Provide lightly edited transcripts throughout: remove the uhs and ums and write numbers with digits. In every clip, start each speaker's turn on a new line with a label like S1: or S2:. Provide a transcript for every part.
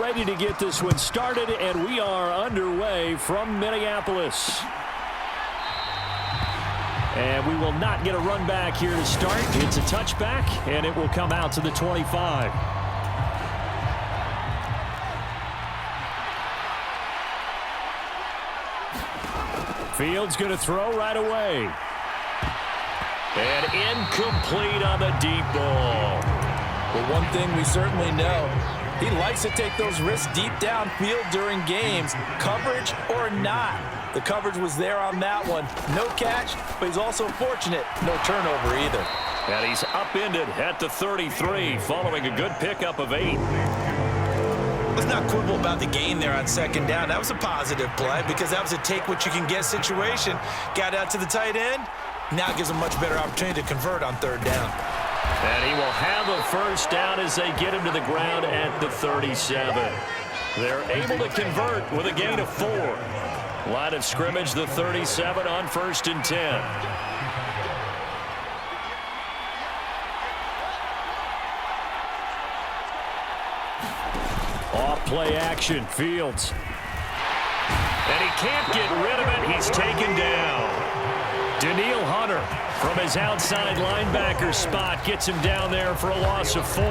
S1: ready to get this one started, and we are underway from Minneapolis. And we will not get a run back here to start. It's a touchback, and it will come out to the 25. Fields going to throw right away. And incomplete on the deep ball.
S2: Well, one thing we certainly know, he likes to take those risks deep downfield during games, coverage or not. The coverage was there on that one. No catch, but he's also fortunate. No turnover either.
S1: And he's upended at the 33 following a good pickup of 8.
S2: Let's not quibble about the gain there on second down. That was a positive play because that was a take-what-you-can-get situation. Got out to the tight end. Now gives him a much better opportunity to convert on third down.
S1: And he will have a first down as they get him to the ground at the 37. They're able to convert with a gain of 4. Line of scrimmage, the 37 on 1st and 10. Off play action, Fields. And he can't get rid of it. He's taken down. Daniil Hunter from his outside linebacker spot gets him down there for a loss of 4.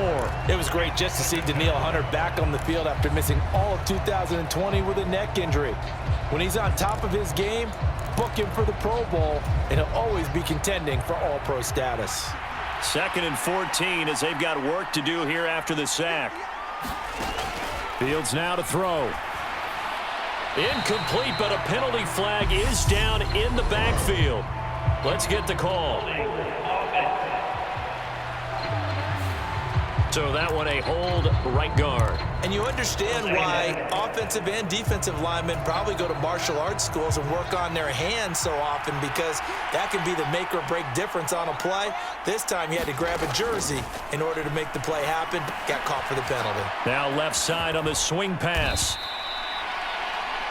S2: It was great just to see Daniil Hunter back on the field after missing all of 2020 with a neck injury. When he's on top of his game, book him for the Pro Bowl, and he'll always be contending for All-Pro status.
S1: 2nd and 14 as they've got work to do here after the sack. Fields now to throw. Incomplete, but a penalty flag is down in the backfield. Let's get the call. So that one a hold right guard.
S2: And you understand why offensive and defensive linemen probably go to martial arts schools and work on their hands so often, because that can be the make or break difference on a play. This time he had to grab a jersey in order to make the play happen. Got caught for the penalty.
S1: Now left side on the swing pass.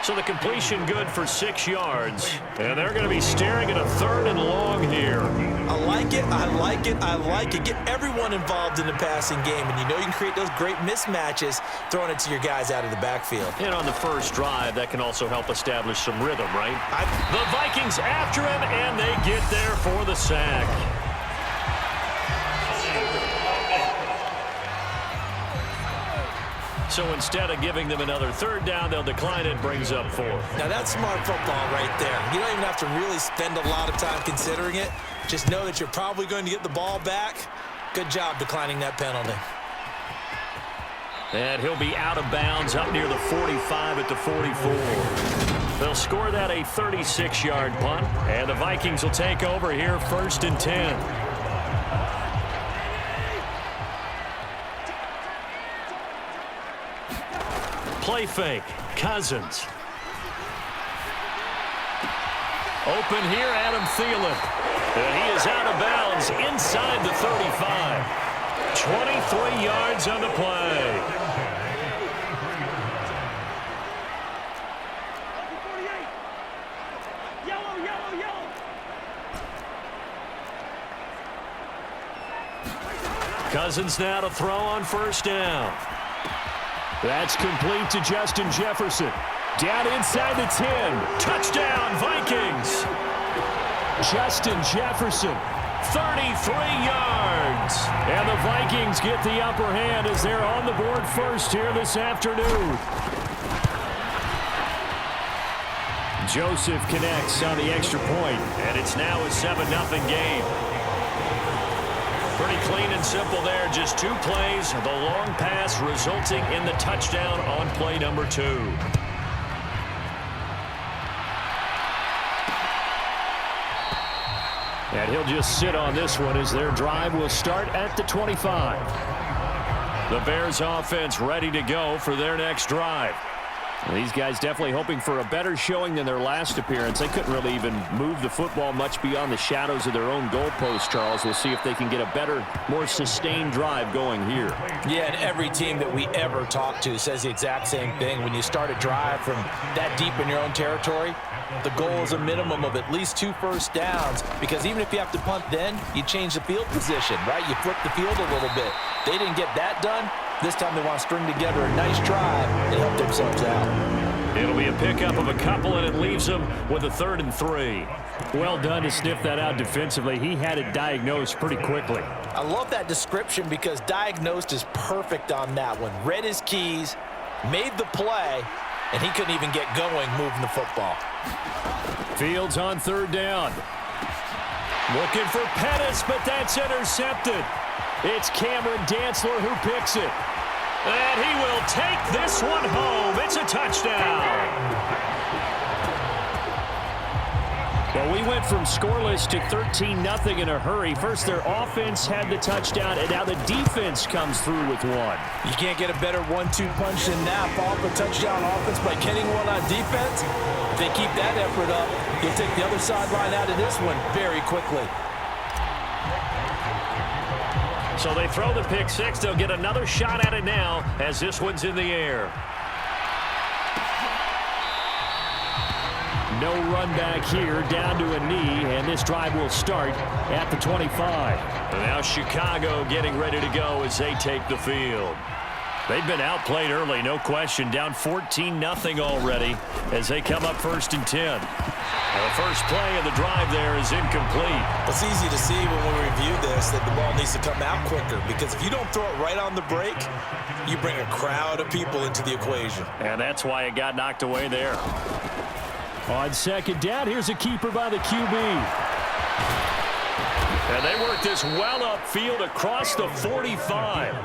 S1: So the completion good for 6 yards. And they're going to be staring at a 3rd and long here.
S2: I like it, I like it, I like it. Get everyone involved in the passing game, and you know you can create those great mismatches throwing it to your guys out of the backfield.
S1: And on the first drive, that can also help establish some rhythm, right? The Vikings after him, and they get there for the sack. So instead of giving them another 3rd down, they'll decline it. Brings up 4.
S2: Now that's smart football right there. You don't even have to really spend a lot of time considering it. Just know that you're probably going to get the ball back. Good job declining that penalty.
S1: And he'll be out of bounds up near the 45 at the 44. They'll score that a 36-yard punt, and the Vikings will take over here 1st and 10. Play fake, Cousins. Open here, Adam Thielen. And he is out of bounds inside the 35. 23 yards on the play. Cousins now to throw on 1st down. That's complete to Justin Jefferson. Down inside the 10. Touchdown, Vikings. Justin Jefferson, 33 yards. And the Vikings get the upper hand as they're on the board first here this afternoon. Joseph connects on the extra point, and it's now a 7-0 game. Pretty clean and simple there. Just 2 plays. The long pass resulting in the touchdown on play number 2. And he'll just sit on this one as their drive will start at the 25. The Bears offense ready to go for their next drive. These guys definitely hoping for a better showing than their last appearance. They couldn't really even move the football much beyond the shadows of their own goalpost, Charles. We'll see if they can get a better, more sustained drive going here.
S2: Yeah, and every team that we ever talk to says the exact same thing. When you start a drive from that deep in your own territory, the goal is a minimum of at least 2 first downs, because even if you have to punt then, you change the field position, right? You flip the field a little bit. They didn't get that done. This time they want to string together a nice drive and help themselves out.
S1: It'll be a pickup of a couple, and it leaves them with a 3rd and 3. Well done to sniff that out defensively. He had it diagnosed pretty quickly.
S2: I love that description because diagnosed is perfect on that one. Read his keys, made the play, and he couldn't even get going moving the football.
S1: Fields on 3rd down. Looking for Pettis, but that's intercepted. It's Cameron Dantzler who picks it. And he will take this one home. It's a touchdown. Well, we went from scoreless to 13-0 in a hurry. First, their offense had the touchdown, and now the defense comes through with one.
S2: You can't get a better 1-2 punch than that. Follow up a touchdown offense by getting one on defense. If they keep that effort up, you'll take the other sideline out of this one very quickly.
S1: So they throw the pick six. They'll get another shot at it now as this one's in the air. No run back here, down to a knee, and this drive will start at the 25. And now Chicago getting ready to go as they take the field. They've been outplayed early, no question, down 14-0 already as they come up 1st and 10. The first play of the drive there is incomplete.
S2: It's easy to see when we review this that the ball needs to come out quicker because if you don't throw it right on the break, you bring a crowd of people into the equation.
S1: And that's why it got knocked away there. On 2nd down, here's a keeper by the QB. And they work this well upfield across the 45.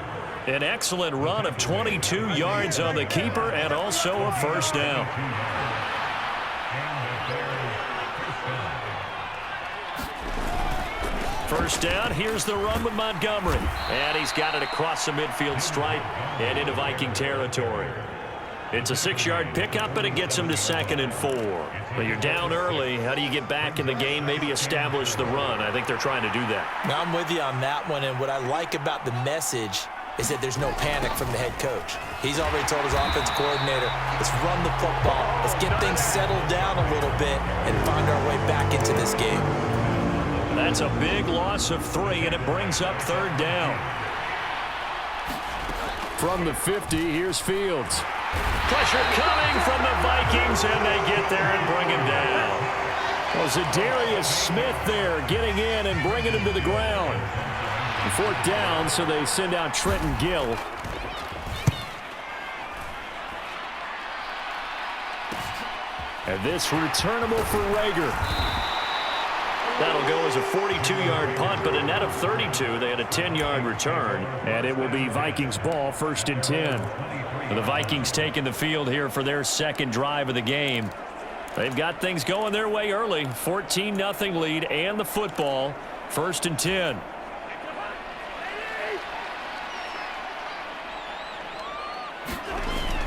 S1: An excellent run of 22 yards on the keeper and also a 1st down. First down, here's the run with Montgomery. And he's got it across the midfield stripe and into Viking territory. It's a 6-yard pickup, and it gets him to 2nd and 4. But you're down early. How do you get back in the game, maybe establish the run? I think they're trying to do that.
S2: Now, I'm with you on that one, and what I like about the message is that there's no panic from the head coach. He's already told his offense coordinator, let's run the football. Let's get things settled down a little bit and find our way back into this game.
S1: That's a big loss of 3, and it brings up 3rd down. From the 50, here's Fields. Pressure coming from the Vikings, and they get there and bring him down. Well, Zadarius Smith there getting in and bringing him to the ground. 4th down, so they send out Trenton Gill. And this returnable for Rager. That'll go as a 42-yard punt, but a net of 32. They had a 10-yard return, and it will be Vikings ball, 1st and 10. The Vikings taking the field here for their 2nd drive of the game. They've got things going their way early. 14-0 lead and the football, 1st and 10.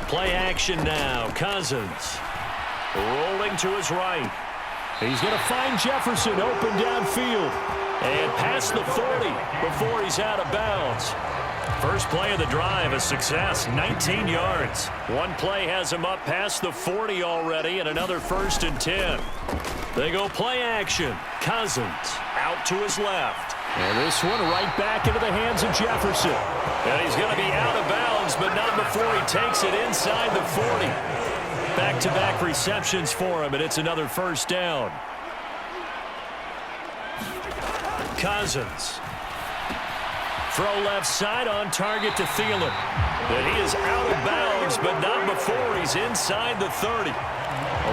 S1: Play action now. Cousins rolling to his right. He's going to find Jefferson open downfield and past the 40 before he's out of bounds. First play of the drive, a success, 19 yards. One play has him up past the 40 already and another 1st and 10. They go play action. Cousins out to his left. And this one right back into the hands of Jefferson. And he's going to be out of bounds, but not before he takes it inside the 40. Back-to-back receptions for him, and it's another 1st down. Cousins. Throw left side on target to Thielen. And he is out of bounds, but not before he's inside the 30.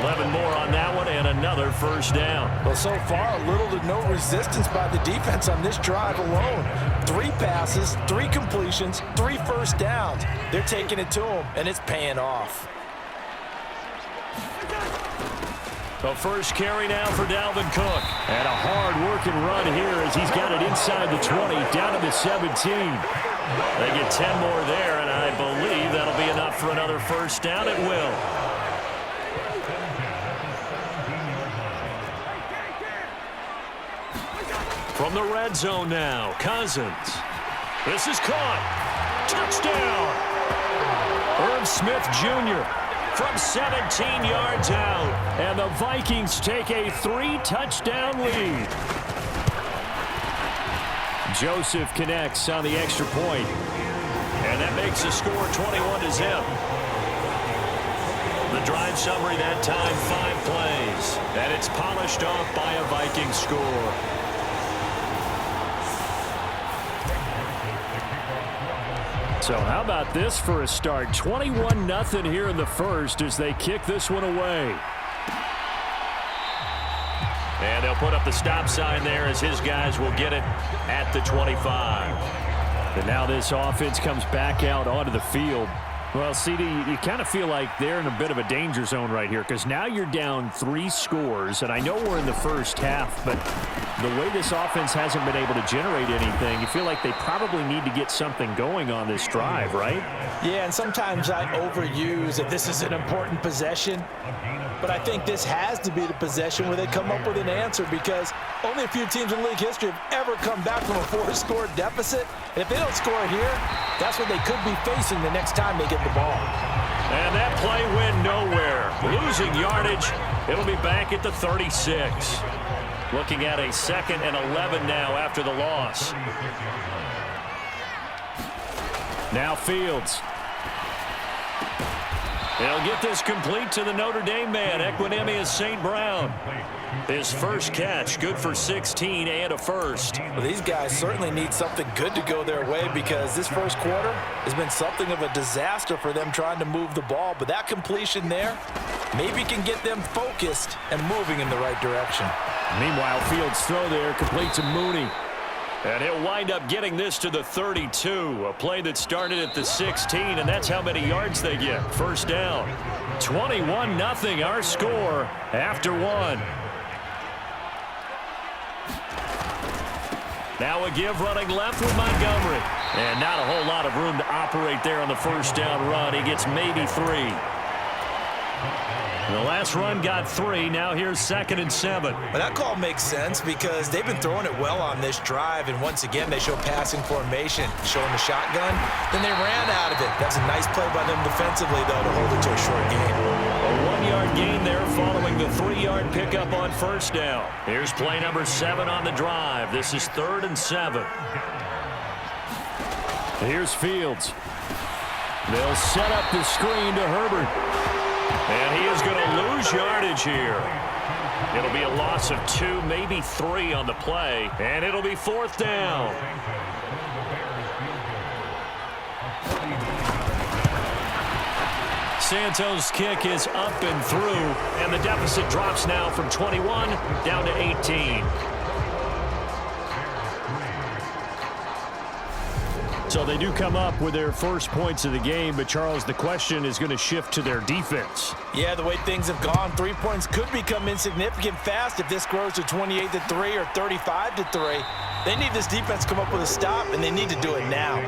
S1: 11 more on that one, and another 1st down.
S2: Well, so far, little to no resistance by the defense on this drive alone. 3 passes, 3 completions, 3 1st downs. They're taking it to him, and it's paying off.
S1: The first carry now for Dalvin Cook. And a hard-working run here as he's got it inside the 20, down to the 17. They get 10 more there, and I believe that'll be enough for another 1st down. It will. From the red zone now, Cousins. This is caught. Touchdown. Irv Smith Jr. from 17 yards out. And the Vikings take a 3-touchdown lead. Joseph connects on the extra point. And that makes the score 21-0. The drive summary that time, 5 plays. And it's polished off by a Vikings score. So how about this for a start? 21-0 here in the first as they kick this one away. And they'll put up the stop sign there as his guys will get it at the 25. And now this offense comes back out onto the field. Well, CD, you kind of feel like they're in a bit of a danger zone right here because now you're down 3 scores, and I know we're in the first half, but the way this offense hasn't been able to generate anything, you feel like they probably need to get something going on this drive, right?
S2: Yeah, and sometimes I overuse that this is an important possession, but I think this has to be the possession where they come up with an answer because only a few teams in league history have ever come back from a 4-score deficit, and if they don't score here, that's what they could be facing the next time they get the ball.
S1: And that play went nowhere. Losing yardage. It'll be back at the 36. Looking at a 2nd and 11 now after the loss. Now Fields. They'll get this complete to the Notre Dame man, Equinemius St. Brown. His first catch, good for 16 and a first.
S2: Well, these guys certainly need something good to go their way because this first quarter has been something of a disaster for them trying to move the ball. But that completion there maybe can get them focused and moving in the right direction.
S1: Meanwhile, Fields' throw there complete to Mooney. And he'll wind up getting this to the 32, a play that started at the 16, and that's how many yards they get. First down. 21-0 our score after 1. Now a give running left with Montgomery. And not a whole lot of room to operate there on the first down run. He gets maybe 3. The last run got 3. Now here's 2nd and 7.
S2: Well, that call makes sense because they've been throwing it well on this drive, and once again they show passing formation, showing the shotgun. Then they ran out of it. That's a nice play by them defensively, though, to hold it to a short gain.
S1: A 1-yard gain there following the 3-yard pickup on first down. Here's play number 7 on the drive. This is 3rd and 7. Here's Fields. They'll set up the screen to Herbert. And he is going to lose yardage here. It'll be a loss of 2, maybe 3 on the play. And it'll be 4th down. Santos' kick is up and through. And the deficit drops now from 21 down to 18. So they do come up with their first points of the game, but Charles, the question is going to shift to their defense.
S2: Yeah, the way things have gone, 3 points could become insignificant fast if this grows to 28-3 or 35-3. They need this defense to come up with a stop, and they need to do it now.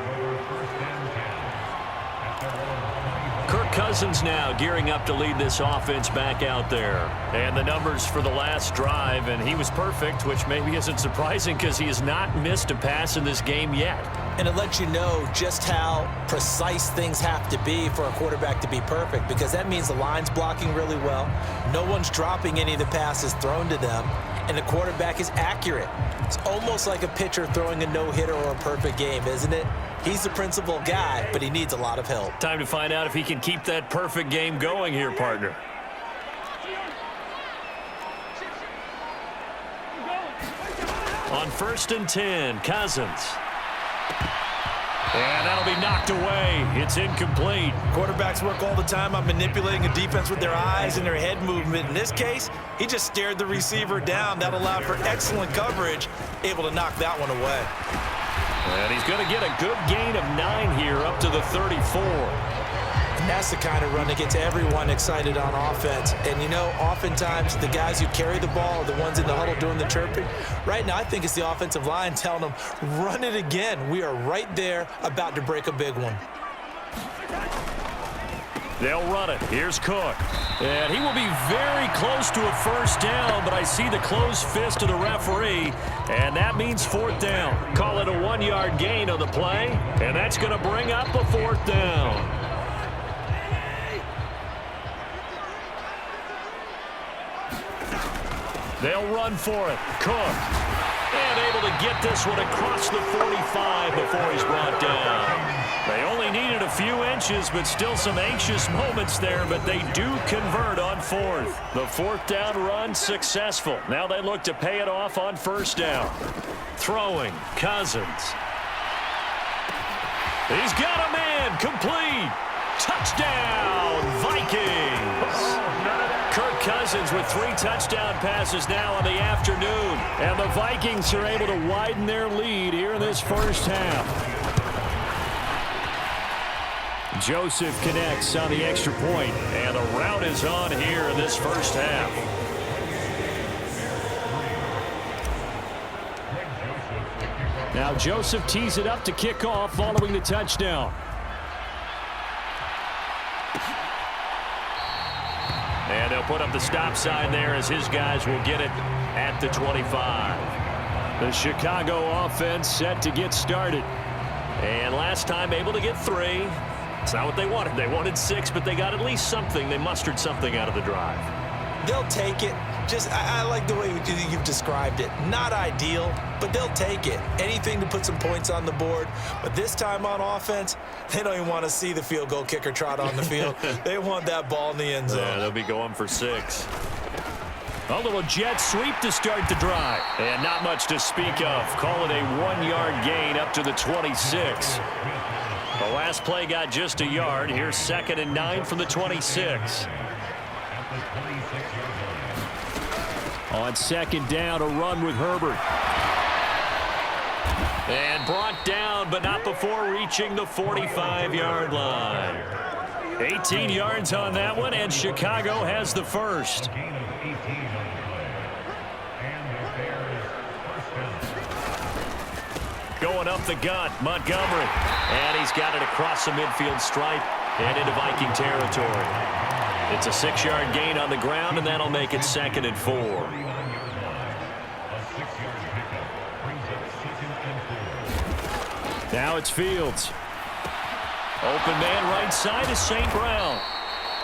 S1: Kirk Cousins now gearing up to lead this offense back out there. And the numbers for the last drive, and he was perfect, which maybe isn't surprising because he has not missed a pass in this game yet.
S2: And it lets you know just how precise things have to be for a quarterback to be perfect, because that means the line's blocking really well, no one's dropping any of the passes thrown to them, and the quarterback is accurate. It's almost like a pitcher throwing a no-hitter or a perfect game, isn't it? He's the principal guy, but he needs a lot of help.
S1: Time to find out if he can keep that perfect game going here, partner. On 1st and 10, Cousins. And that'll be knocked away. It's incomplete.
S2: Quarterbacks work all the time on manipulating a defense with their eyes and their head movement. In this case, he just stared the receiver down. That allowed for excellent coverage, able to knock that one away.
S1: And he's going to get a good gain of 9 here up to the 34.
S2: And that's the kind of run that gets everyone excited on offense. And, you know, oftentimes the guys who carry the ball are the ones in the huddle doing the chirping. Right now, I think it's the offensive line telling them, run it again. We are right there about to break a big one.
S1: They'll run it. Here's Cook. And he will be very close to a first down, but I see the closed fist of the referee, and that means 4th down. Call it a 1-yard gain on the play, and that's going to bring up a 4th down. They'll run for it. Cook. And able to get this one across the 45 before he's brought down. They only needed a few inches, but still some anxious moments there, but they do convert on fourth. The fourth down run successful. Now they look to pay it off on first down. Throwing, Cousins. He's got a man, complete. Touchdown, Vikings. Kirk Cousins with 3 touchdown passes now in the afternoon. And the Vikings are able to widen their lead here in this first half. Joseph connects on the extra point, and the rout is on here in this first half. Now Joseph tees it up to kick off following the touchdown. And they'll put up the stop sign there as his guys will get it at the 25. The Chicago offense set to get started. And last time able to get 3. It's not what they wanted. They wanted 6, but they got at least something. They mustered something out of the drive.
S2: They'll take it. I like the way you've described it. Not ideal, but they'll take it. Anything to put some points on the board. But this time on offense, they don't even want to see the field goal kicker trot on the field. They want that ball in the end zone.
S1: Yeah, they'll be going for 6. A little jet sweep to start the drive. And not much to speak of. Call it a 1-yard gain up to the 26. The last play got just a yard. Here's 2nd and 9 from the 26. On 2nd down, a run with Herbert. And brought down, but not before reaching the 45-yard line. 18 yards on that one, and Chicago has the first. Going up the gut, Montgomery. And he's got it across the midfield stripe and into Viking territory. It's a 6-yard gain on the ground, and that'll make it 2nd and 4. Now it's Fields. Open man right side is St. Brown.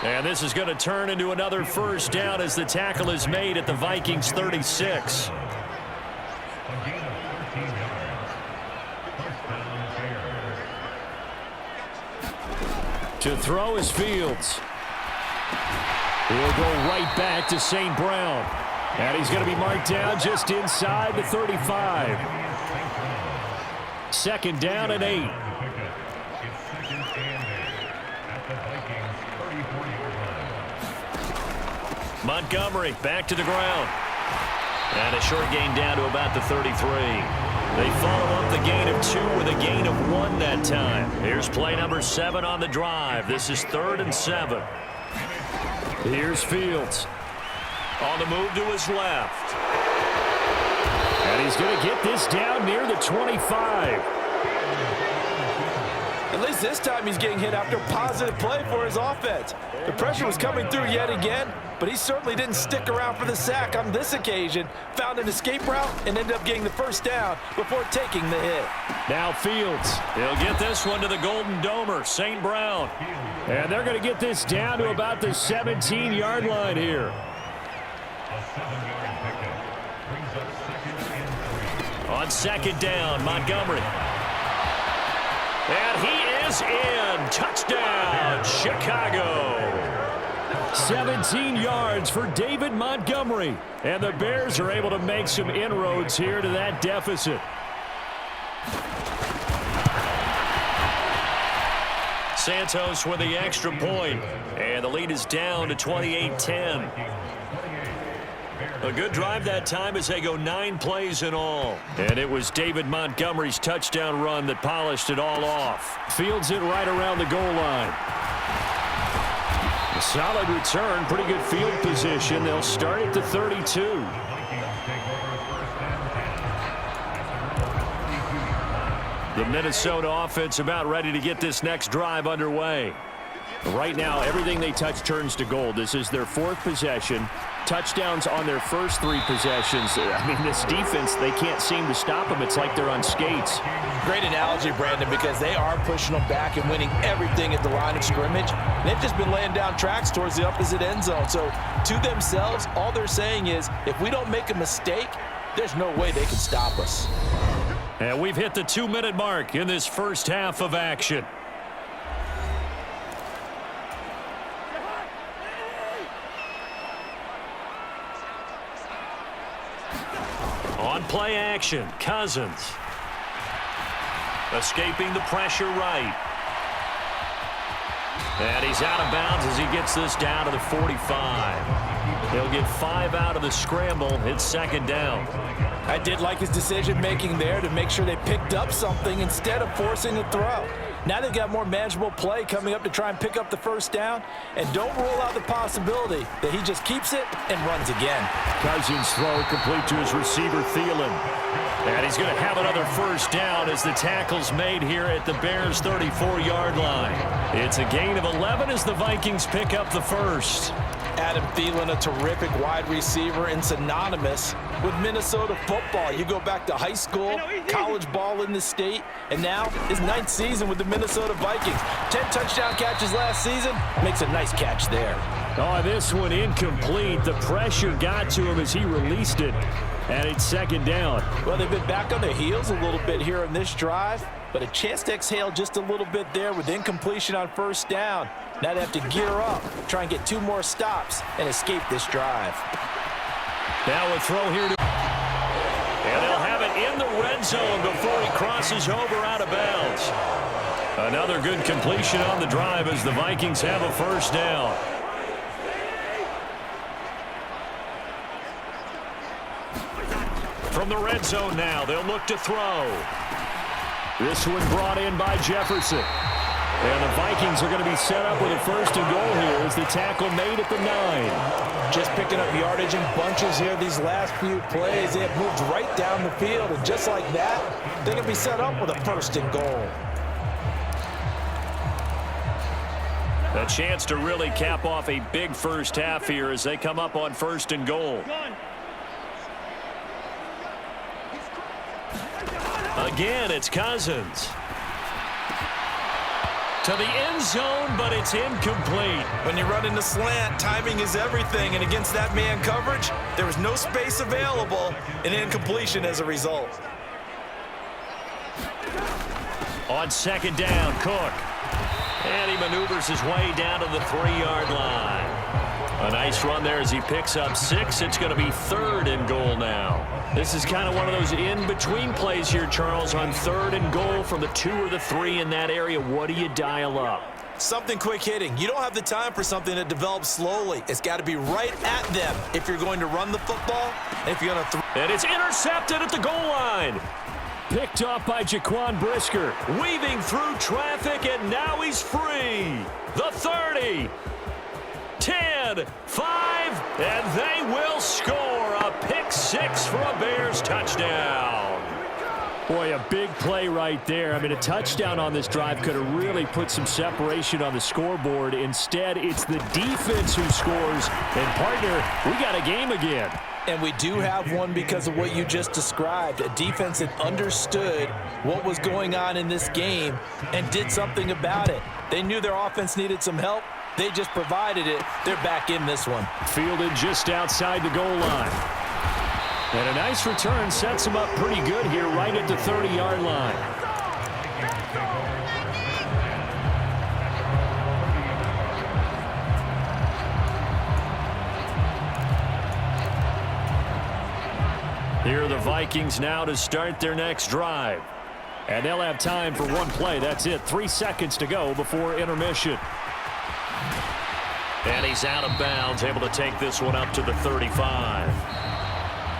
S1: And this is going to turn into another first down as the tackle is made at the Vikings 36. To throw is Fields. He'll go right back to St. Brown. And he's going to be marked down just inside the 35. 2nd down and 8. Montgomery back to the ground. And a short gain down to about the 33. They follow up the gain of 2 with a gain of 1 that time. Here's play number 7 on the drive. This is 3rd and 7. Here's Fields. On the move to his left. And he's going to get this down near the 25.
S2: At least this time he's getting hit after a positive play for his offense. The pressure was coming through yet again, but he certainly didn't stick around for the sack on this occasion. Found an escape route and ended up getting the first down before taking the hit.
S1: Now Fields. He'll get this one to the Golden Domer, St. Brown. And they're going to get this down to about the 17-yard line here. On 2nd down, Montgomery. And he is in. Touchdown, Chicago. 17 yards for David Montgomery. And the Bears are able to make some inroads here to that deficit. Santos with the extra point. And the lead is down to 28-10. A good drive that time as they go 9 plays in all. And it was David Montgomery's touchdown run that polished it all off. Fields it right around the goal line. A solid return, pretty good field position. They'll start at the 32. The Minnesota offense about ready to get this next drive underway. Right now, everything they touch turns to gold. This is their 4th possession. Touchdowns on their first 3 possessions. I mean, this defense, they can't seem to stop them. It's like they're on skates.
S2: Great analogy, Brandon, because they are pushing them back and winning everything at the line of scrimmage. They've just been laying down tracks towards the opposite end zone. So to themselves, all they're saying is, if we don't make a mistake, there's no way they can stop us.
S1: And we've hit the 2-minute mark in this first half of action. On play action, Cousins. Escaping the pressure right. And he's out of bounds as he gets this down to the 45. He'll get 5 out of the scramble. It's second down.
S2: I did like his decision-making there to make sure they picked up something instead of forcing a throw. Now they've got more manageable play coming up to try and pick up the first down. And don't rule out the possibility that he just keeps it and runs again.
S1: Cousins throw complete to his receiver, Thielen. And he's going to have another first down as the tackle's made here at the Bears' 34-yard line. It's a gain of 11 as the Vikings pick up the first.
S2: Adam Thielen, a terrific wide receiver and synonymous with Minnesota football. You go back to high school, college ball in the state, and now his 9th season with the Minnesota Vikings. 10 touchdown catches last season, makes a nice catch there.
S1: Oh, this one incomplete. The pressure got to him as he released it, and it's second down.
S2: Well, they've been back on their heels a little bit here in this drive, but a chance to exhale just a little bit there with incompletion on first down. Now they have to gear up, try and get 2 more stops, and escape this drive.
S1: Now a throw here. And they'll have it in the red zone before he crosses over out of bounds. Another good completion on the drive as the Vikings have a first down. From the red zone now, they'll look to throw. This one brought in by Jefferson. And the Vikings are going to be set up with a first and goal here as the tackle made at the 9.
S2: Just picking up yardage in bunches here these last few plays. They have moved right down the field, and just like that, they're going to be set up with a first and goal.
S1: A chance to really cap off a big first half here as they come up on first and goal. Again, it's Cousins. To the end zone, but it's incomplete.
S2: When you run into slant, timing is everything, and against that man coverage, there was no space available, and incompletion as a result.
S1: On second down, Cook. And he maneuvers his way down to the 3-yard line. A nice run there as he picks up 6. It's going to be 3rd and goal now. This is kind of one of those in-between plays here, Charles, on 3rd and goal from the 2 or the 3 in that area. What do you dial up?
S2: Something quick hitting. You don't have the time for something that develops slowly. It's got to be right at them if you're going to run the football and if you're going to throw.
S1: And it's intercepted at the goal line. Picked off by Jaquan Brisker. Weaving through traffic, and now he's free. The 30. 10, 5, and they will score a pick 6 for a Bears touchdown. Boy, a big play right there. I mean, a touchdown on this drive could have really put some separation on the scoreboard. Instead, it's the defense who scores. And, partner, we got a game again.
S2: And we do have one because of what you just described. A defense that understood what was going on in this game and did something about it. They knew their offense needed some help. They just provided it. They're back in this one.
S1: Fielded just outside the goal line. And a nice return sets him up pretty good here right at the 30-yard line. Here are the Vikings now to start their next drive. And they'll have time for one play. That's it. 3 seconds to go before intermission. And he's out of bounds, able to take this one up to the 35.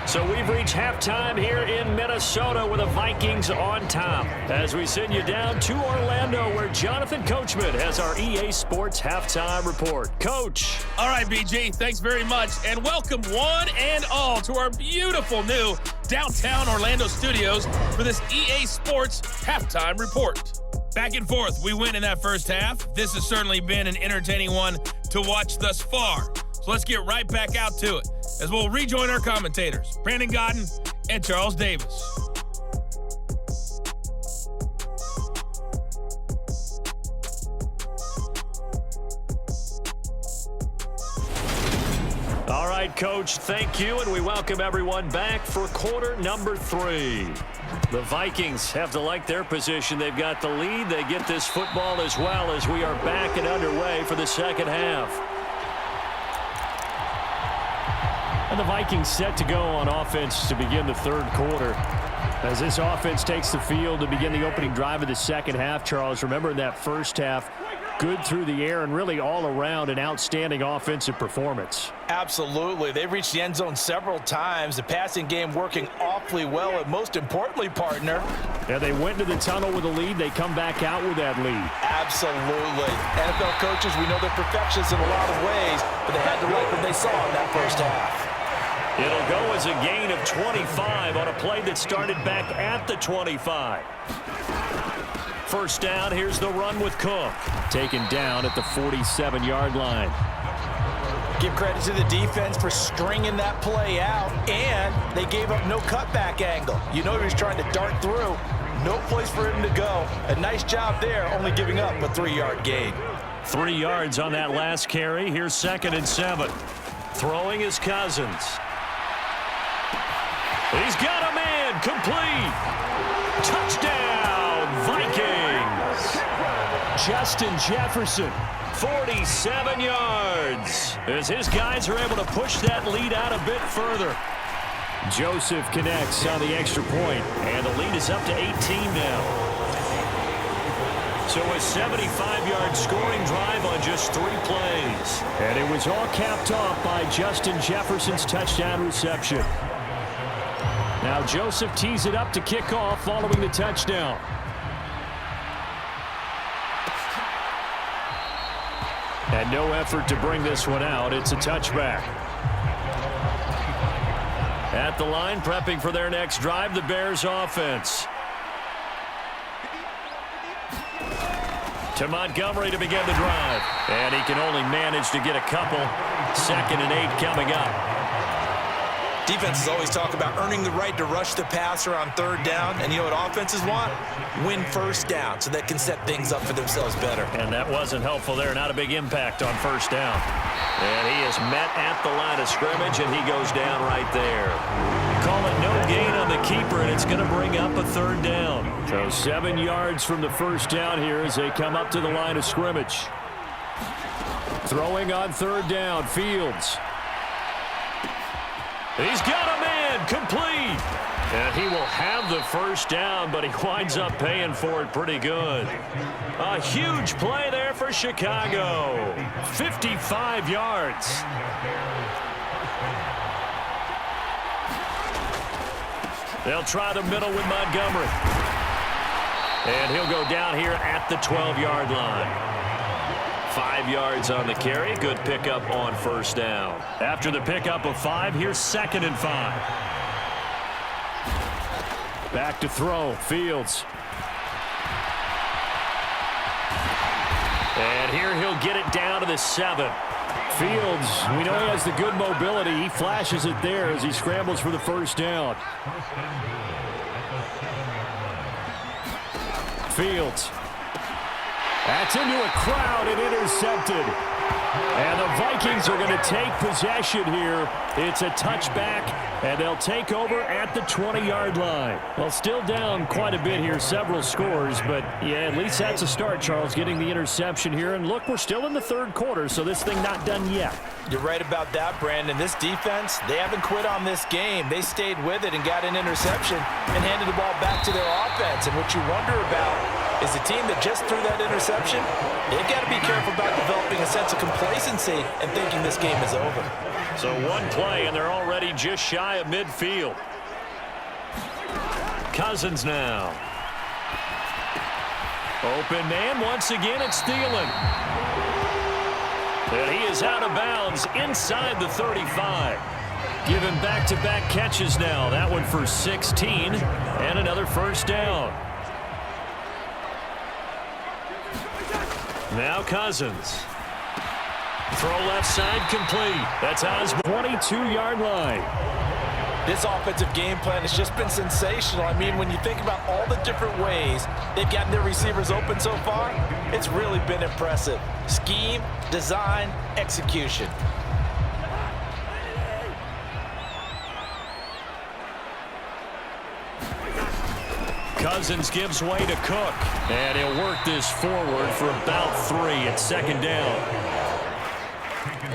S1: So we've reached halftime here in Minnesota with the Vikings on top. As we send you down to Orlando, where Jonathan Coachman has our EA Sports Halftime Report. Coach.
S3: All right, BG, thanks very much. And welcome one and all to our beautiful new downtown Orlando studios for this EA Sports Halftime Report. Back and forth, we win in that first half. This has certainly been an entertaining one to watch thus far. So let's get right back out to it as we'll rejoin our commentators, Brandon Godden and Charles Davis.
S1: All right, Coach, thank you, and we welcome everyone back for quarter number 3. The Vikings have to like their position. They've got the lead. They get this football as well as we are back and underway for the second half. And the Vikings set to go on offense to begin the third quarter. As this offense takes the field to begin the opening drive of the second half, Charles, remember in that first half, good through the air and really all around an outstanding offensive performance.
S2: Absolutely. They reached the end zone several times. The passing game working awfully well. And most importantly, partner.
S1: Yeah, they went into the tunnel with a lead. They come back out with that lead.
S2: Absolutely. NFL coaches, we know they're perfectionists in a lot of ways, but they had to like what they saw in that first half.
S1: It'll go as a gain of 25 on a play that started back at the 25. First down, here's the run with Cook. Taken down at the 47-yard line.
S2: Give credit to the defense for stringing that play out, and they gave up no cutback angle. You know he was trying to dart through. No place for him to go. A nice job there, only giving up a 3-yard gain.
S1: 3 yards on that last carry. Here's 2nd and 7. Throwing is Cousins. He's got a man, complete. Touchdown, Vikings. Justin Jefferson, 47 yards. As his guys are able to push that lead out a bit further. Joseph connects on the extra point, and the lead is up to 18 now. So a 75-yard scoring drive on just 3 plays. And it was all capped off by Justin Jefferson's touchdown reception. Now Joseph tees it up to kick off following the touchdown. And no effort to bring this one out. It's a touchback. At the line, prepping for their next drive, the Bears offense. To Montgomery to begin the drive. And he can only manage to get a couple. 2nd and 8 coming up.
S2: Defenses always talk about earning the right to rush the passer on 3rd down. And you know what offenses want? Win 1st down so they can set things up for themselves better.
S1: And that wasn't helpful there. Not a big impact on 1st down. And he is met at the line of scrimmage, and he goes down right there. Call it no gain on the keeper, and it's going to bring up a 3rd down. So 7 yards from the 1st down here as they come up to the line of scrimmage. Throwing on 3rd down, Fields. He's got a man, complete. And he will have the 1st down, but he winds up paying for it pretty good. A huge play there for Chicago. 55 yards. They'll try the middle with Montgomery. And he'll go down here at the 12-yard line. 5 yards on the carry. Good pickup on 1st down. After the pickup of 5, here's 2nd and 5. Back to throw. Fields. And here he'll get it down to the 7. Fields, we know he has the good mobility. He flashes it there as he scrambles for the 1st down. Fields. That's into a crowd and intercepted. And the Vikings are going to take possession here. It's a touchback, and they'll take over at the 20-yard line. Well, still down quite a bit here, several scores, but yeah, at least that's a start, Charles, getting the interception here. And look, we're still in the 3rd quarter, so this thing not done yet.
S2: You're right about that, Brandon. This defense, they haven't quit on this game. They stayed with it and got an interception and handed the ball back to their offense. And what you wonder about is the team that just threw that interception, they've got to be careful about developing a sense of complacency and thinking this game is over.
S1: So 1 play, and they're already just shy of midfield. Cousins now. Open man, once again, it's Thielen. And he is out of bounds inside the 35. Given back-to-back catches now. That one for 16, and another 1st down. Now Cousins. Throw left side complete. That's Osborne. 22-yard line.
S2: This offensive game plan has just been sensational. I mean, when you think about all the different ways they've gotten their receivers open so far, it's really been impressive. Scheme, design, execution.
S1: Cousins gives way to Cook. And he'll work this forward for about 3 at 2nd down.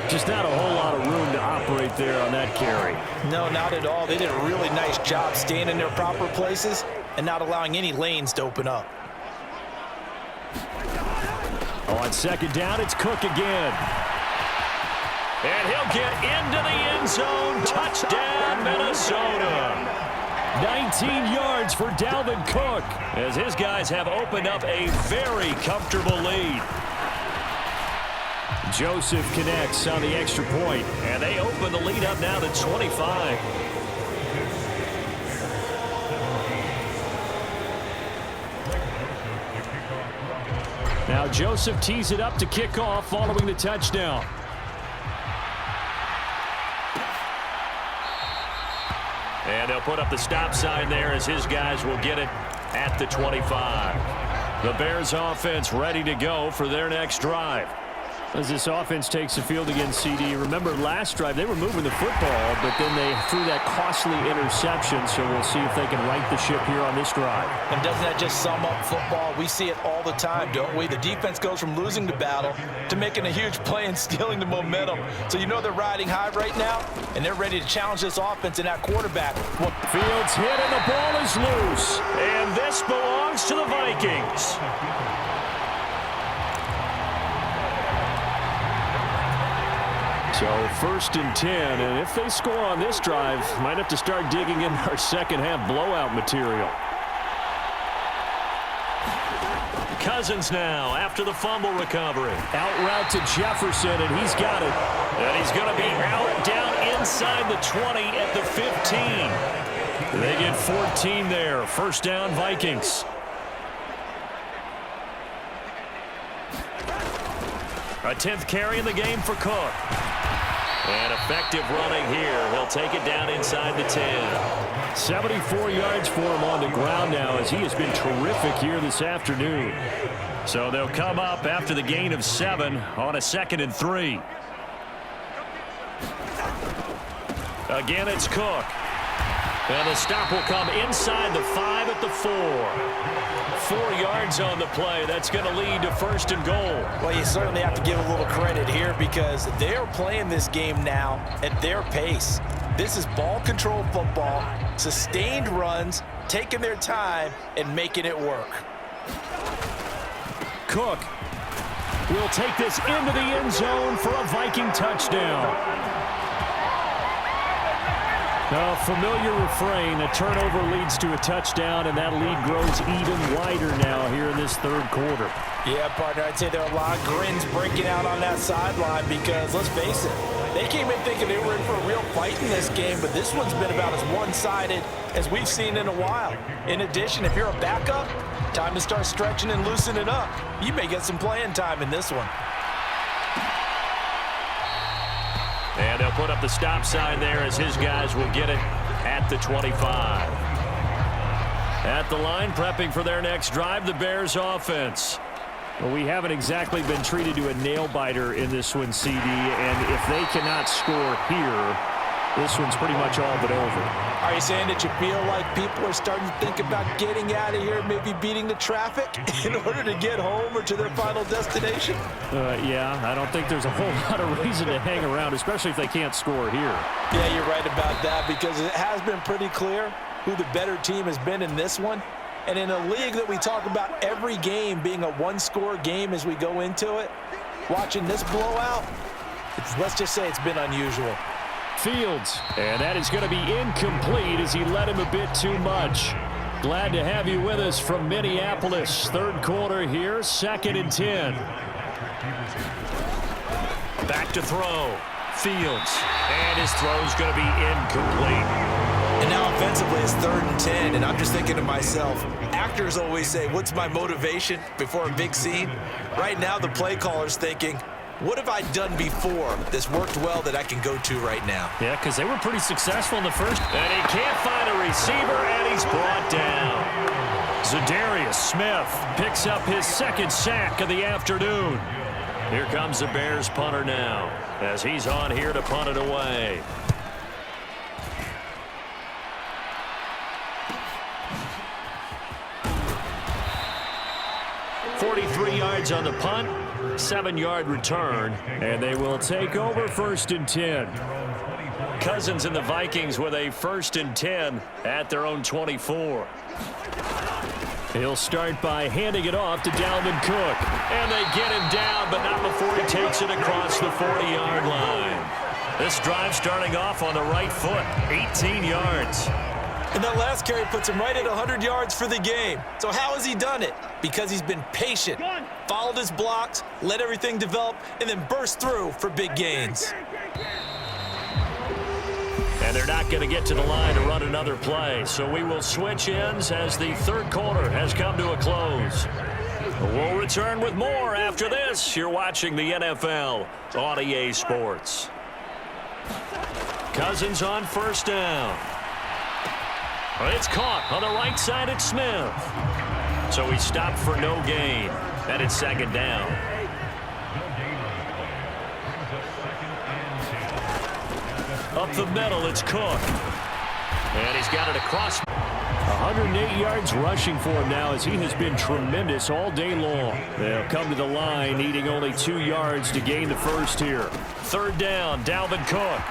S1: Just not a whole lot of room to operate there on that carry.
S2: No, not at all. They did a really nice job staying in their proper places and not allowing any lanes to open up.
S1: On second down, it's Cook again. And he'll get into the end zone. Touchdown, Minnesota. 19 yards for Dalvin Cook as his guys have opened up a very comfortable lead. Joseph connects on the extra point, and they open the lead up now to 25. Now Joseph tees it up to kick off following the touchdown. And they'll put up the stop sign there as his guys will get it at the 25. The Bears offense ready to go for their next drive. As this offense takes the field against CD, remember last drive they were moving the football, but then they threw that costly interception, so we'll see if they can right the ship here on this drive.
S2: And doesn't that just sum up football? We see it all the time, don't we? The defense goes from losing the battle to making a huge play and stealing the momentum. So you know they're riding high right now, and they're ready to challenge this offense and that quarterback. Well,
S1: Fields hit and the ball is loose, and this belongs to the Vikings. So 1st and 10, and if they score on this drive, might have to start digging in our second half blowout material. Cousins now after the fumble recovery. Out route to Jefferson, and he's got it. And he's going to be out down inside the 20 at the 15. They get 14 there. 1st down, Vikings. A 10th carry in the game for Cook. And effective running here. He'll take it down inside the 10. 74 yards for him on the ground now as he has been terrific here this afternoon. So they'll come up after the gain of 7 on a 2nd and 3. Again, it's Cook. And the stop will come inside the 5 at the 4. 4 yards on the play. That's going to lead to 1st and goal.
S2: Well, you certainly have to give a little credit here because they're playing this game now at their pace. This is ball control football, sustained runs, taking their time, and making it work.
S1: Cook will take this into the end zone for a Viking touchdown. A familiar refrain, a turnover leads to a touchdown, and that lead grows even wider now here in this 3rd quarter.
S2: Yeah, partner, I'd say there are a lot of grins breaking out on that sideline because, let's face it, they came in thinking they were in for a real fight in this game, but this one's been about as one-sided as we've seen in a while. In addition, if you're a backup, time to start stretching and loosening up. You may get some playing time in this one.
S1: And they'll put up the stop sign there as his guys will get it at the 25. At the line, prepping for their next drive, the Bears offense. Well, we haven't exactly been treated to a nail-biter in this one, CD, and if they cannot score here, this one's pretty much all but over.
S2: Are you saying that you feel like people are starting to think about getting out of here, maybe beating the traffic in order to get home or to their final destination?
S1: Yeah, I don't think there's a whole lot of reason to hang around, especially if they can't score here.
S2: Yeah, you're right about that because it has been pretty clear who the better team has been in this one. And in a league that we talk about every game being a one-score game as we go into it, watching this blowout, let's just say it's been unusual.
S1: Fields, and that is going to be incomplete as he led him a bit too much. Glad to have you with us from Minneapolis. 3rd quarter here, 2nd and 10. Back to throw. Fields, and his throw's going to be incomplete.
S2: And now offensively it's 3rd and 10, and I'm just thinking to myself, actors always say, what's my motivation before a big scene? Right now the play caller's thinking, what have I done before that's worked well that I can go to right now?
S1: Yeah, because they were pretty successful in the first. And he can't find a receiver, and he's brought down. Zadarius Smith picks up his 2nd sack of the afternoon. Here comes the Bears punter now as he's on here to punt it away. .43 yards on the punt. 7-yard return, and they will take over 1st and 10. Cousins and the Vikings with a 1st and 10 at their own 24. He'll start by handing it off to Dalvin Cook. And they get him down, but not before he takes it across the 40-yard line. This drive starting off on the right foot, 18 yards.
S2: And that last carry puts him right at 100 yards for the game. So how has he done it? Because he's been patient, followed his blocks, let everything develop, and then burst through for big gains.
S1: And they're not going to get to the line to run another play. So we will switch ends as the 3rd quarter has come to a close. We'll return with more after this. You're watching the NFL on EA Sports. Cousins on 1st down. It's caught on the right side at Smith. So he stopped for no gain. And it's 2nd down. Up the middle, it's Cook. And he's got it across. 108 yards rushing for him now as he has been tremendous all day long. They'll come to the line needing only 2 yards to gain the first here. 3rd down, Dalvin Cook.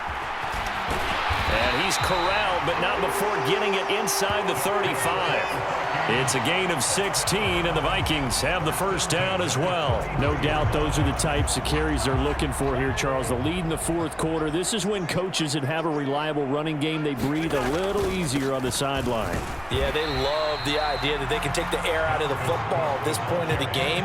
S1: And he's corralled, but not before getting it inside the 35. It's a gain of 16, and the Vikings have the 1st down as well.
S4: No doubt those are the types of carries they're looking for here, Charles. The lead in the 4th quarter. This is when coaches that have a reliable running game, they breathe a little easier on the sideline.
S2: Yeah, they love the idea that they can take the air out of the football at this point of the game.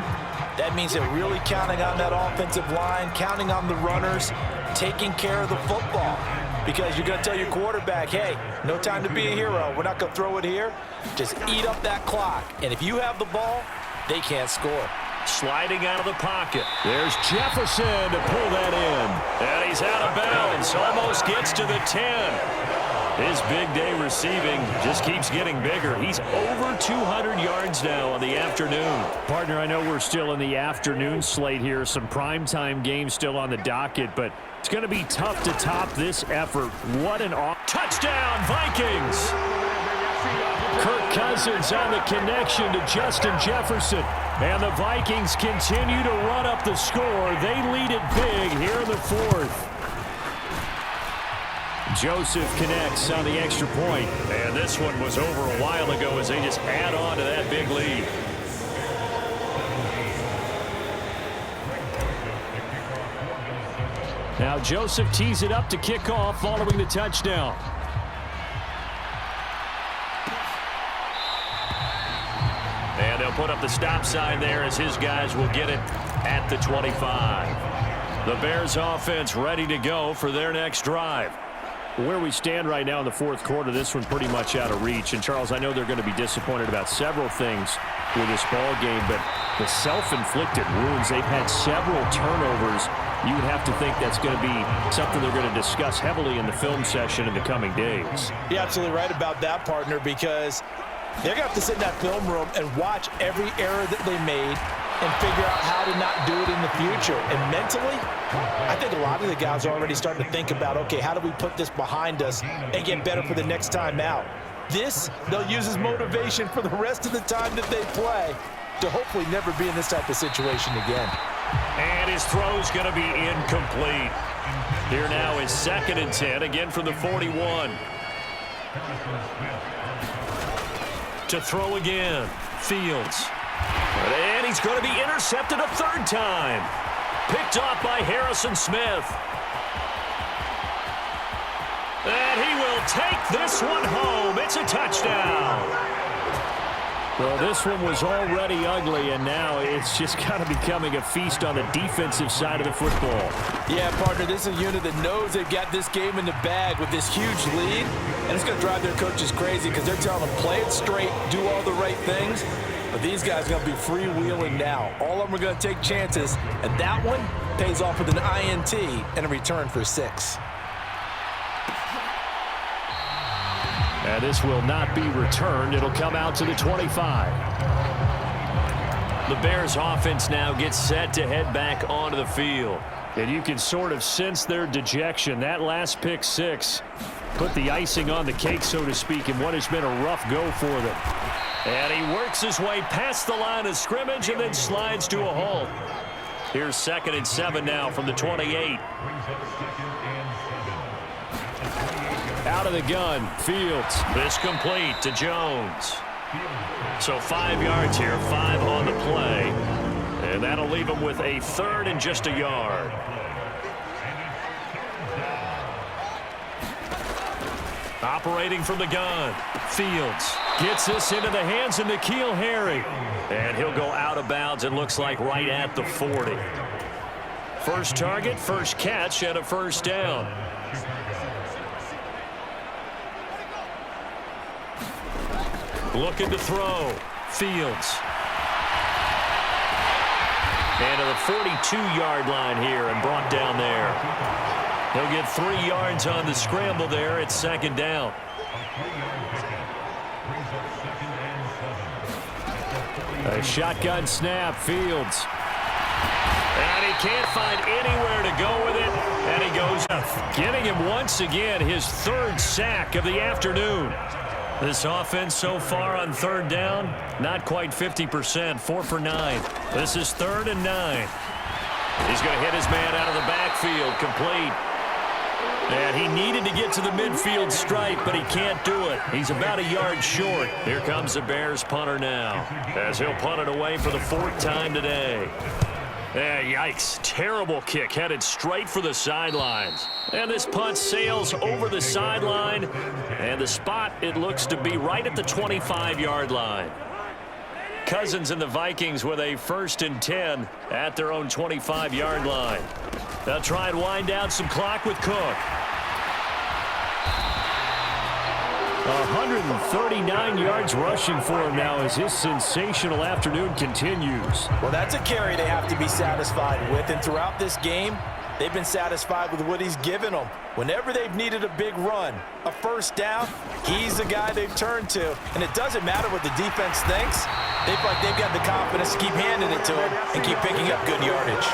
S2: That means they're really counting on that offensive line, counting on the runners, taking care of the football. Because you're going to tell your quarterback, hey, no time to be a hero. We're not going to throw it here. Just eat up that clock. And if you have the ball, they can't score.
S1: Sliding out of the pocket. There's Jefferson to pull that in. And he's out of bounds. Almost gets to the 10. His big day receiving just keeps getting bigger. He's over 200 yards now on the afternoon.
S4: Partner, I know we're still in the afternoon slate here. Some primetime games still on the docket, but it's going to be tough to top this effort. What an
S1: touchdown, Vikings!
S4: Kirk Cousins on the connection to Justin Jefferson. And the Vikings continue to run up the score. They lead it big here in the 4th. Joseph connects on the extra point.
S1: And this one was over a while ago as they just add on to that big lead.
S4: Now Joseph tees it up to kick off following the touchdown.
S1: And they'll put up the stop sign there as his guys will get it at the 25. The Bears offense ready to go for their next drive.
S4: Where we stand right now in the 4th quarter, this one pretty much out of reach. And, Charles, I know they're going to be disappointed about several things with this ball game, but the self-inflicted wounds, they've had several turnovers. You would have to think that's going to be something they're going to discuss heavily in the film session in the coming days.
S2: You're absolutely right about that, partner, because they're going to have to sit in that film room and watch every error that they made and figure out how to not do it in the future. And mentally, I think a lot of the guys are already starting to think about, okay, how do we put this behind us and get better for the next time out? This, they'll use as motivation for the rest of the time that they play to hopefully never be in this type of situation again.
S1: And his throw's going to be incomplete. Here now is 2nd and 10, again from the 41. To throw again, Fields. And he's going to be intercepted a 3rd time. Picked off by Harrison Smith. And he will take this one home. It's a touchdown.
S4: Well, this one was already ugly, and now it's just kind of becoming a feast on the defensive side of the football.
S2: Yeah, partner, this is a unit that knows they've got this game in the bag with this huge lead, and it's going to drive their coaches crazy because they're telling them, play it straight, do all the right things. But these guys are going to be freewheeling now. All of them are going to take chances, and that one pays off with an INT and a return for 6.
S4: And this will not be returned. It'll come out to the 25.
S1: The Bears offense now gets set to head back onto the field.
S4: And you can sort of sense their dejection. That last pick 6 put the icing on the cake, so to speak, in what has been a rough go for them.
S1: And he works his way past the line of scrimmage and then slides to a halt. Here's 2nd and 7 now from the 28.
S4: Out of the gun, Fields.
S1: This complete to Jones. So 5 yards here, 5 on the play. And that'll leave him with a 3rd and just a yard. Operating from the gun, Fields gets this into the hands of N'Keal Harry. And he'll go out of bounds, and looks like right at the 40. First target, first catch, and a first down. Looking to throw, Fields. And to the 42-yard line here and brought down there. He'll get 3 yards on the scramble there. It's 2nd down.
S4: A shotgun snap, Fields.
S1: And he can't find anywhere to go with it. And he goes up, getting him once again his 3rd sack of the afternoon. This offense so far on 3rd down, not quite 50%, 4 for 9. This is 3rd and 9. He's going to hit his man out of the backfield, complete. And he needed to get to the midfield stripe, but he can't do it. He's about a yard short. Here comes the Bears punter now, as he'll punt it away for the 4th time today. Yikes. Terrible kick headed straight for the sidelines. And this punt sails over the sideline. And the spot, it looks to be right at the 25-yard line. Cousins and the Vikings with a 1st and 10 at their own 25-yard line. They'll try and wind down some clock with Cook.
S4: 139 yards rushing for him now as his sensational afternoon continues.
S2: Well, that's a carry they have to be satisfied with, and throughout this game, they've been satisfied with what he's given them. Whenever they've needed a big run, a first down, he's the guy they've turned to. And it doesn't matter what the defense thinks. They feel like they've got the confidence to keep handing it to him and keep picking up good yardage.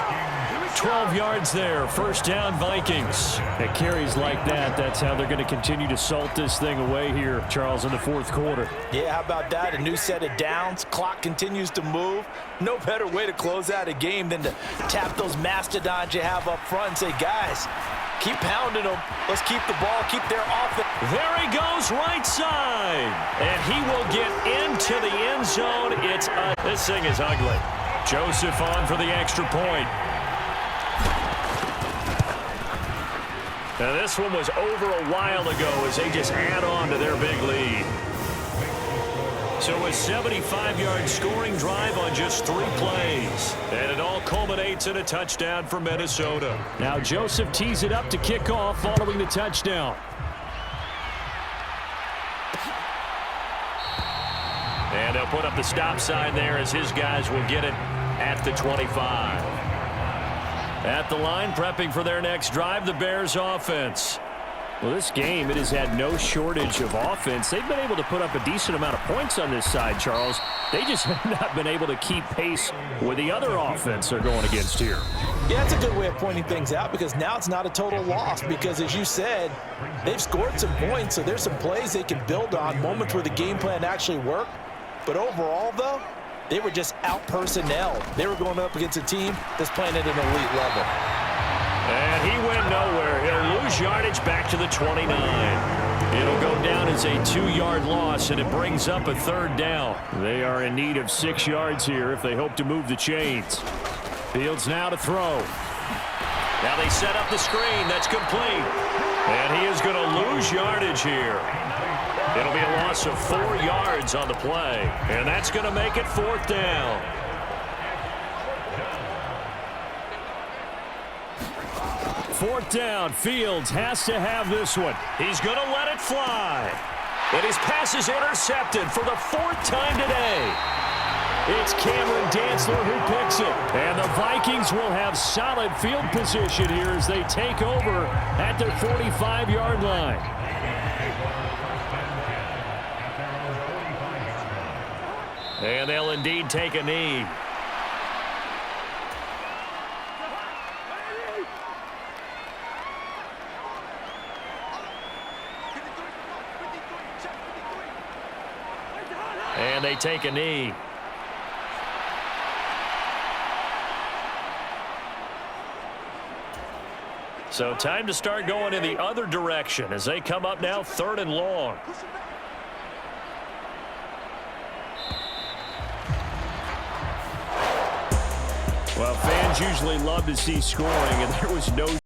S4: 12 yards there, first down Vikings. At carries like that, that's how they're going to continue to salt this thing away here, Charles, in the 4th quarter.
S2: Yeah, how about that? A new set of downs. Clock continues to move. No better way to close out a game than to tap those mastodons you have up front and say, guys, keep pounding them. Let's keep the ball, keep their offense.
S1: There he goes, right side. And he will get into the end zone. This thing is ugly. Joseph on for the extra point. Now this one was over a while ago as they just add on to their big lead. So a 75-yard scoring drive on just 3 plays. And it all culminates in a touchdown for Minnesota.
S4: Now Joseph tees it up to kick off following the touchdown.
S1: And they'll put up the stop sign there as his guys will get it at the 25. At the line, prepping for their next drive, the Bears offense.
S4: Well, this game, it has had no shortage of offense. They've been able to put up a decent amount of points on this side, Charles. They just have not been able to keep pace with the other offense they're going against here.
S2: Yeah, that's a good way of pointing things out because now it's not a total loss because, as you said, they've scored some points, so there's some plays they can build on, moments where the game plan actually worked. But overall, though, they were just out-personnel. They were going up against a team that's playing at an elite level.
S1: And he went nowhere. He'll lose yardage back to the 29. It'll go down as a 2-yard loss, and it brings up a 3rd down.
S4: They are in need of 6 yards here if they hope to move the chains. Fields now to throw.
S1: Now they set up the screen. That's complete. And he is going to lose yardage here. It'll be a loss of 4 yards on the play. And that's going to make it 4th down.
S4: Fourth down. Fields has to have this one.
S1: He's going to let it fly. And his pass is intercepted for the 4th time today.
S4: It's Cameron Dantzler who picks it. And the Vikings will have solid field position here as they take over at their 45-yard line.
S1: And they'll indeed take a knee. And they take a knee. So time to start going in the other direction as they come up now 3rd and long.
S4: Well, fans usually love to see scoring, and there was no